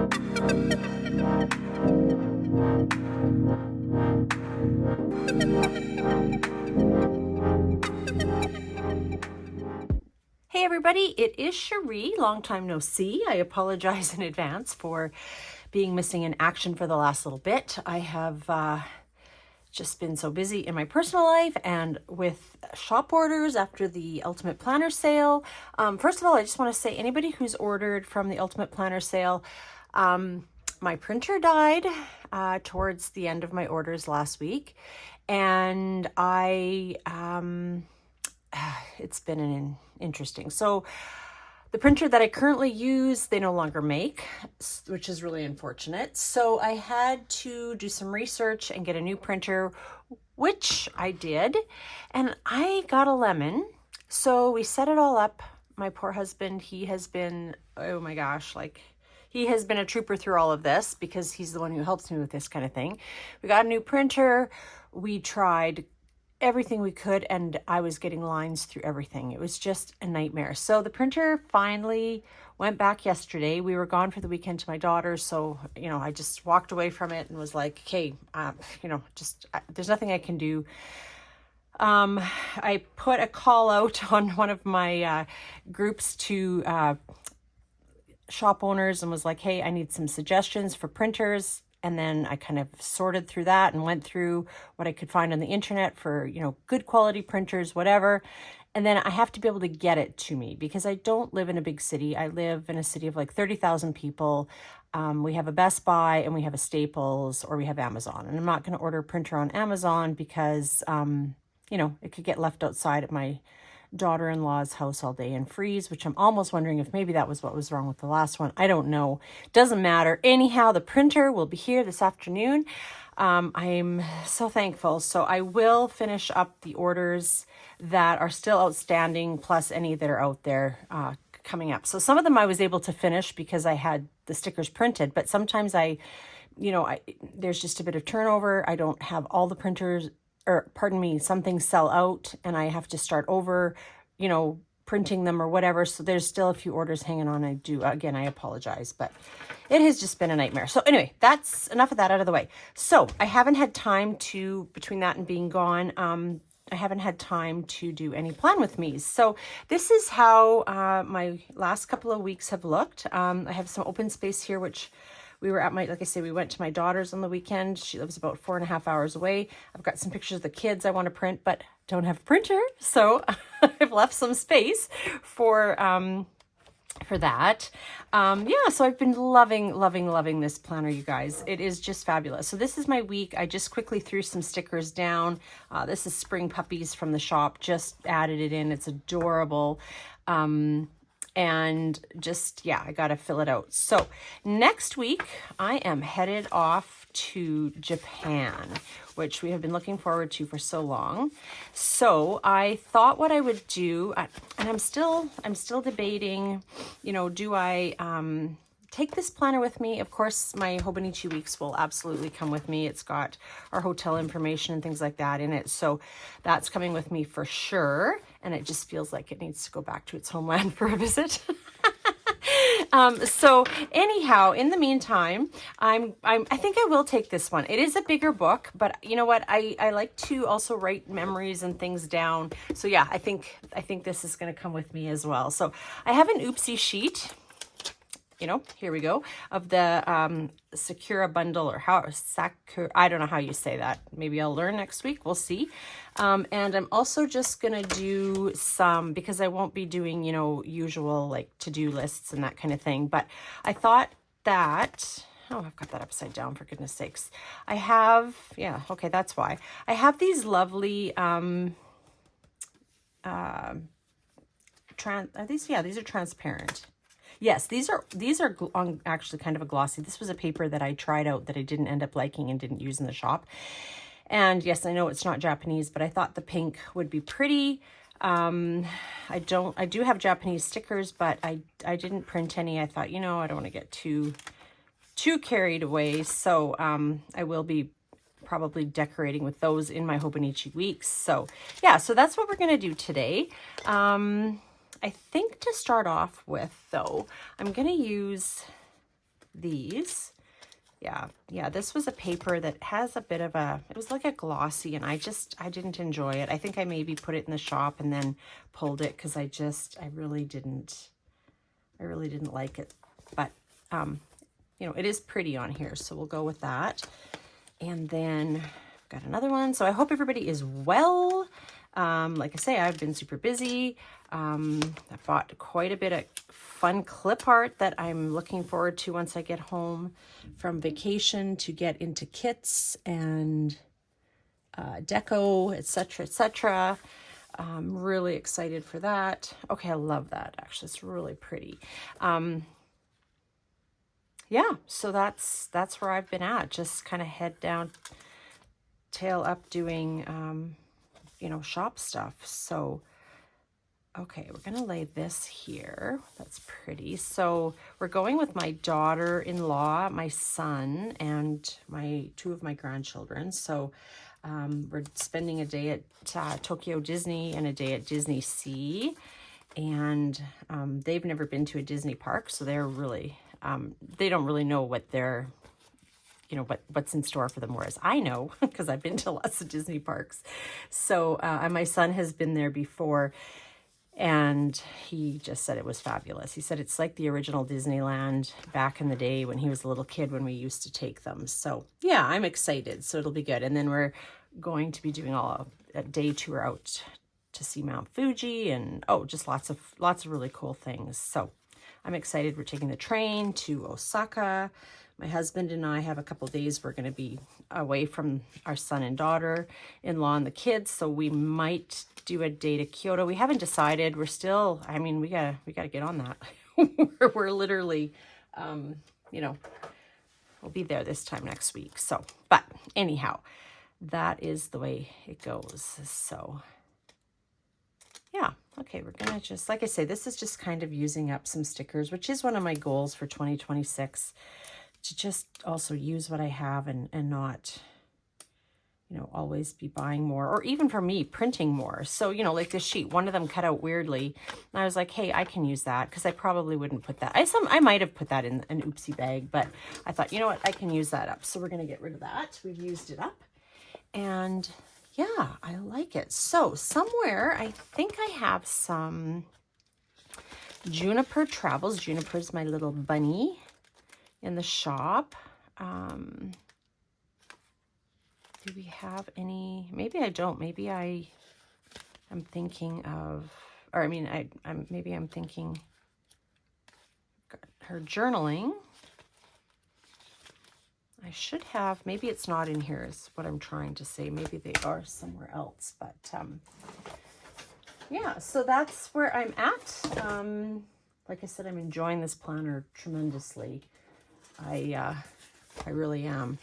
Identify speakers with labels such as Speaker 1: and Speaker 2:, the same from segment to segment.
Speaker 1: Hey everybody, it is Cherie. Long time no see. I apologize in advance for being missing in action for the last little bit. I have just been so busy in my personal life and with shop orders after the Ultimate Planner sale. First of all, I just want to say anybody who's ordered from the Ultimate Planner sale, my printer died towards the end of my orders last week, and it's been an interesting. So the printer that I currently use, they no longer make, which is really unfortunate. So I had to do some research and get a new printer, which I did, and I got a lemon. So we set it all up. My poor husband, he has been, oh my gosh, like he has been a trooper through all of this because he's the one who helps me with this kind of thing. We got a new printer. We tried everything we could, and I was getting lines through everything. It was just a nightmare. So the printer finally went back yesterday. We were gone for the weekend to my daughter's, so I just walked away from it and was like, okay, there's nothing I can do. I put a call out on one of my groups to shop owners and was like, hey, I need some suggestions for printers. And then I kind of sorted through that and went through what I could find on the internet for, good quality printers, whatever. And then I have to be able to get it to me because I don't live in a big city. I live in a city of like 30,000 people. We have a Best Buy and we have a Staples, or we have Amazon. And I'm not going to order a printer on Amazon because, it could get left outside at my daughter-in-law's house all day and freeze, which I'm almost wondering if maybe that was what was wrong with the last one. I don't know. Doesn't matter. Anyhow, the printer will be here this afternoon. I'm so thankful. So I will finish up the orders that are still outstanding, plus any that are out there coming up. So some of them I was able to finish because I had the stickers printed, but sometimes there's just a bit of turnover. I don't have all the printers, or pardon me, some things sell out and I have to start over, printing them or whatever. So there's still a few orders hanging on. I apologize, but it has just been a nightmare. So anyway, that's enough of that out of the way. So I haven't had time to, between that and being gone, I haven't had time to do any plan with me. So this is how my last couple of weeks have looked. I have some open space here, which we were at like I say, we went to my daughter's on the weekend. She lives about 4.5 hours away. I've got some pictures of the kids I want to print, but don't have a printer. So I've left some space for that. So I've been loving this planner, you guys. It is just fabulous. So this is my week. I just quickly threw some stickers down. This is Spring Puppies from the shop. Just added it in. It's adorable. And just, I got to fill it out. So next week I am headed off to Japan, which we have been looking forward to for so long. So I thought what I would do, and I'm still debating, do I take this planner with me? Of course, my Hobonichi weeks will absolutely come with me. It's got our hotel information and things like that in it. So that's coming with me for sure. And it just feels like it needs to go back to its homeland for a visit. So anyhow, in the meantime, I think I will take this one. It is a bigger book, but you know what? I like to also write memories and things down. So yeah, I think this is going to come with me as well. So I have an oopsie sheet. Here we go, of the Sakura bundle, or Sakura, I don't know how you say that. Maybe I'll learn next week. We'll see. And I'm also just going to do some, because I won't be doing, usual like to-do lists and that kind of thing. But I thought that, I've got that upside down, for goodness sakes. I have, okay, that's why. I have these lovely, these are transparent. Yes, these are actually kind of a glossy. This was a paper that I tried out that I didn't end up liking and didn't use in the shop. And yes, I know it's not Japanese, but I thought the pink would be pretty. I do have Japanese stickers, but I didn't print any. I thought, I don't want to get too carried away. So I will be probably decorating with those in my Hobonichi weeks. So yeah, so that's what we're going to do today. I think to start off with, though, I'm going to use these. Yeah, this was a paper that has a bit of a, it was like a glossy, and I didn't enjoy it. I think I maybe put it in the shop and then pulled it because I really didn't like it. But, you know, it is pretty on here, so we'll go with that. And then I've got another one. So I hope everybody is well. Like I say, I've been super busy. I bought quite a bit of fun clip art that I'm looking forward to once I get home from vacation to get into kits and deco, etc., etc. I'm really excited for that. Okay, I love that. Actually, it's really pretty. Yeah, so that's where I've been at. Just kind of head down, tail up doing, you know, shop stuff. So, okay, we're going to lay this here. That's pretty. So we're going with my daughter-in-law, my son, and two of my grandchildren. So we're spending a day at Tokyo Disney and a day at Disney Sea. And they've never been to a Disney park, so they're really, they don't really know what they're, you know, what's in store for them, whereas I know because I've been to lots of Disney parks. So and my son has been there before, and he just said it was fabulous. He said it's like the original Disneyland back in the day when he was a little kid when we used to take them. So yeah, I'm excited. So it'll be good. And then we're going to be doing a day tour out to see Mount Fuji and just lots of really cool things. So I'm excited. We're taking the train to Osaka. My husband and I have a couple days. We're going to be away from our son and daughter-in-law and the kids, so we might do a day to Kyoto. We haven't decided. We're still, I mean, we gotta get on that. we're literally, you know, we'll be there this time next week. So, but anyhow, that is the way it goes. So, yeah. Okay, we're gonna just, like I say, this is just kind of using up some stickers, which is one of my goals for 2026. To just also use what I have and not, you know, always be buying more, or even for me, printing more. So, you know, like this sheet, one of them cut out weirdly. And I was like, hey, I can use that, because I probably wouldn't put that. I might have put that in an oopsie bag, but I thought, you know what, I can use that up. So we're going to get rid of that. We've used it up. And yeah, I like it. So somewhere, I think I have some Juniper Travels. Juniper's my little bunny in the shop. Do we have any? Maybe I don't. Maybe I'm thinking of, or I mean, maybe I'm thinking her journaling. I should have, maybe it's not in here is what I'm trying to say. Maybe they are somewhere else, but yeah, so that's where I'm at. Like I said, I'm enjoying this planner tremendously. I really am.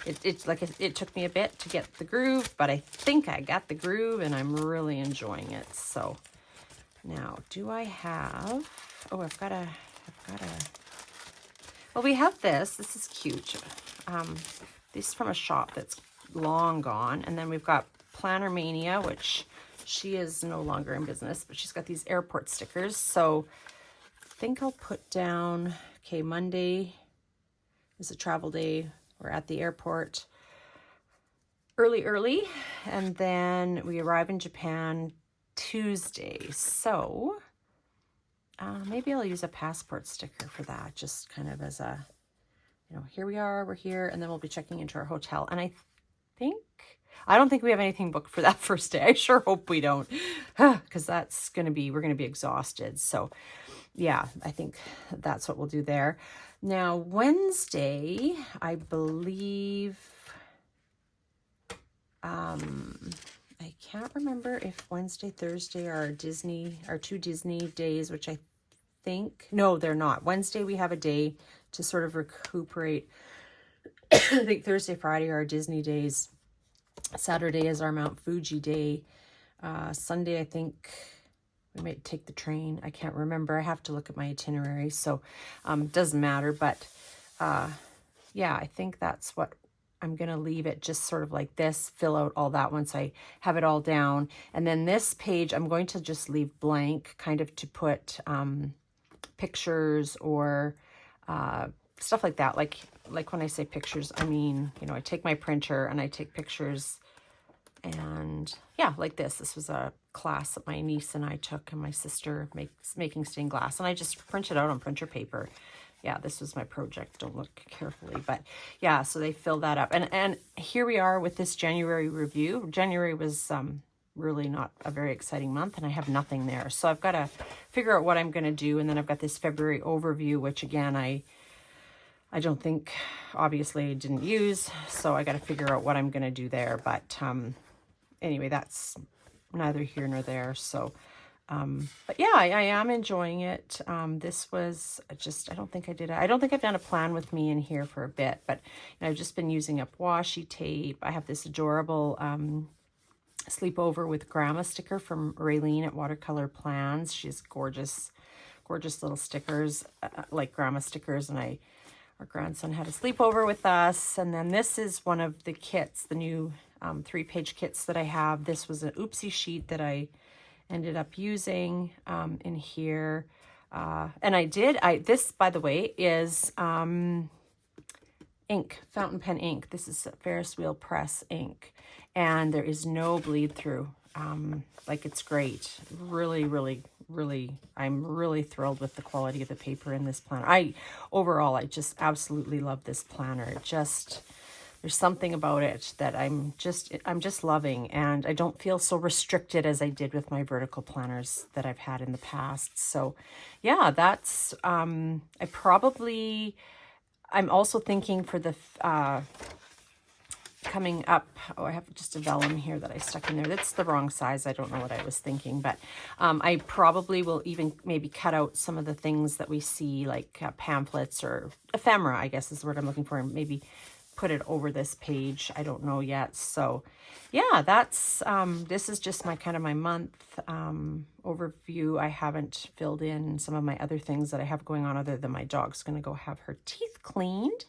Speaker 1: It took me a bit to get the groove, but I think I got the groove and I'm really enjoying it. So now, do I have, I've got a, well, we have this. This is cute. This is from a shop that's long gone. And then we've got Planner Mania, which she is no longer in business, but she's got these airport stickers. So I think I'll put down, okay, Monday is a travel day. We're at the airport early, and then we arrive in Japan Tuesday. So maybe I'll use a passport sticker for that, just kind of as a, you know, here we are, we're here, and then we'll be checking into our hotel. And I don't think we have anything booked for that first day. I sure hope we don't, because we're going to be exhausted. So yeah, I think that's what we'll do there. Now, Wednesday, I believe, I can't remember if Wednesday, Thursday are two Disney days, which I think, no, they're not. Wednesday, we have a day to sort of recuperate. I think Thursday, Friday are our Disney days. Saturday is our Mount Fuji day. Sunday, I think we might take the train. I can't remember. I have to look at my itinerary, so it doesn't matter. But yeah, I think that's what I'm going to leave it, just sort of like this, fill out all that once I have it all down. And then this page, I'm going to just leave blank, kind of to put pictures or stuff like that. Like when I say pictures, I mean, you know, I take my printer and I take pictures. And yeah, like this. This was a class that my niece and I took, and my sister making stained glass. And I just printed out on printer paper. Yeah, this was my project. Don't look carefully. But yeah, so they filled that up. And here we are with this January review. January was really not a very exciting month, and I have nothing there. So I've got to figure out what I'm going to do. And then I've got this February overview, which again, I don't think, obviously, I didn't use. So I got to figure out what I'm going to do there. But anyway, that's neither here nor there. So, but yeah, I am enjoying it. This was just, I don't think I've done a plan with me in here for a bit, but you know, I've just been using up washi tape. I have this adorable, sleepover with grandma sticker from Raylene at Watercolor Plans. She has gorgeous, gorgeous little stickers, like grandma stickers. And our grandson had a sleepover with us. And then this is one of the kits, the new 3-page kits that I have. This was an oopsie sheet that I ended up using in here. And this, by the way, is ink, fountain pen ink. This is Ferris Wheel Press ink. And there is no bleed through. Like, it's great. Really, really, really, I'm really thrilled with the quality of the paper in this planner. Overall, I just absolutely love this planner. There's something about it that I'm just loving, and I don't feel so restricted as I did with my vertical planners that I've had in the past. So yeah, that's, I'm also thinking for the, coming up, oh, I have just a vellum here that I stuck in there. That's the wrong size. I don't know what I was thinking, but I probably will even maybe cut out some of the things that we see, like pamphlets or ephemera, I guess is the word I'm looking for, and maybe put it over this page. I don't know yet. So yeah, that's, this is just my kind of my month overview. I haven't filled in some of my other things that I have going on, other than my dog's going to go have her teeth cleaned.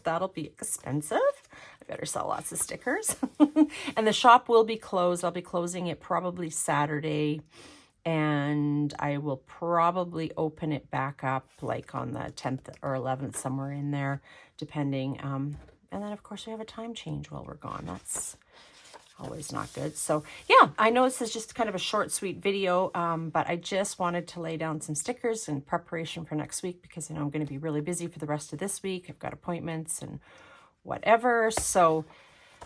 Speaker 1: That'll be expensive. I better sell lots of stickers. And the shop will be closed. I'll be closing it probably Saturday, and I will probably open it back up like on the 10th or 11th, somewhere in there, depending. And then of course we have a time change while we're gone. That's always not good. So yeah, I know this is just kind of a short, sweet video, but I just wanted to lay down some stickers in preparation for next week, because I know I'm going to be really busy for the rest of this week. I've got appointments and whatever. So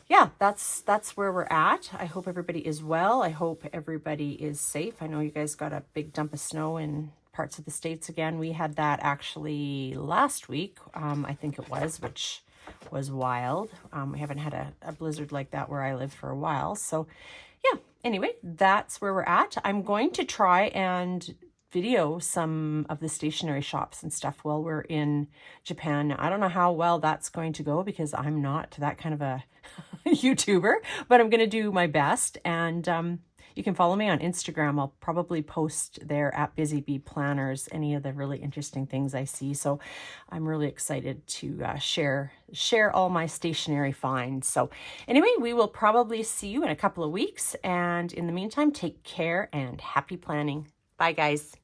Speaker 1: yeah, that's where we're at. I hope everybody is well. I hope everybody is safe. I know you guys got a big dump of snow in parts of the States again. We had that actually last week, I think it was, which was wild. We haven't had a blizzard like that where I live for a while. So yeah, anyway, that's where we're at. I'm going to try and video some of the stationery shops and stuff while we're in Japan. Now, I don't know how well that's going to go, because I'm not that kind of a YouTuber, but I'm going to do my best. And you can follow me on Instagram. I'll probably post there at Bizzybeeplanners any of the really interesting things I see. So I'm really excited to share all my stationery finds. So anyway, we will probably see you in a couple of weeks. And in the meantime, take care and happy planning. Bye, guys.